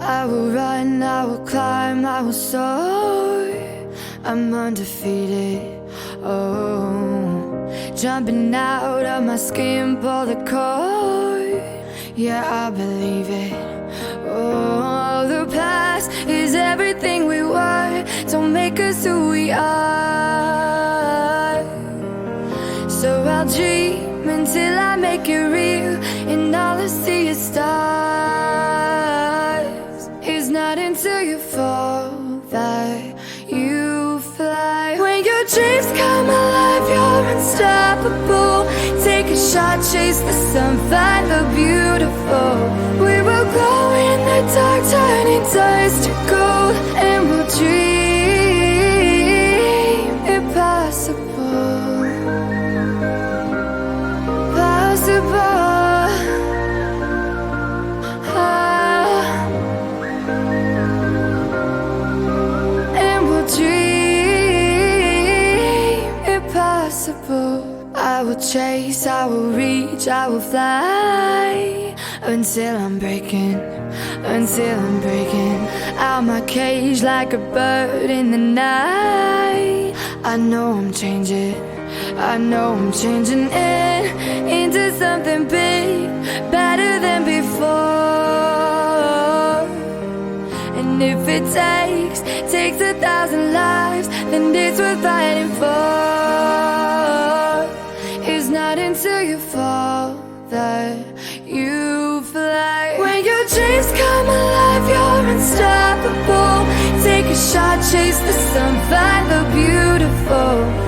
I will run, I will climb, I will soar. I'm undefeated, oh. Jumping out of my skin, pull the cord. Yeah, I believe it. Oh, the past is everything we were. Don't make us who we are. So I'll dream until I make it real, and all I see is stars. It's not until you fall that you fly. When your dreams come alive, you're unstoppable. Take a shot, chase the sun, find the beautiful. We will glow in the dark, turning dust to gold, and we'll dream impossible. Possible. And we'll dream impossible. I will chase, I will reach, I will fly until I'm breaking out my cage like a bird in the night. I know I'm changing into something big, better than before. And if it takes 1,000 lives, then it's worth fighting for. It's not until you fall that you fly. When your dreams come alive, you're unstoppable. Take a shot, chase the sun, find the beautiful.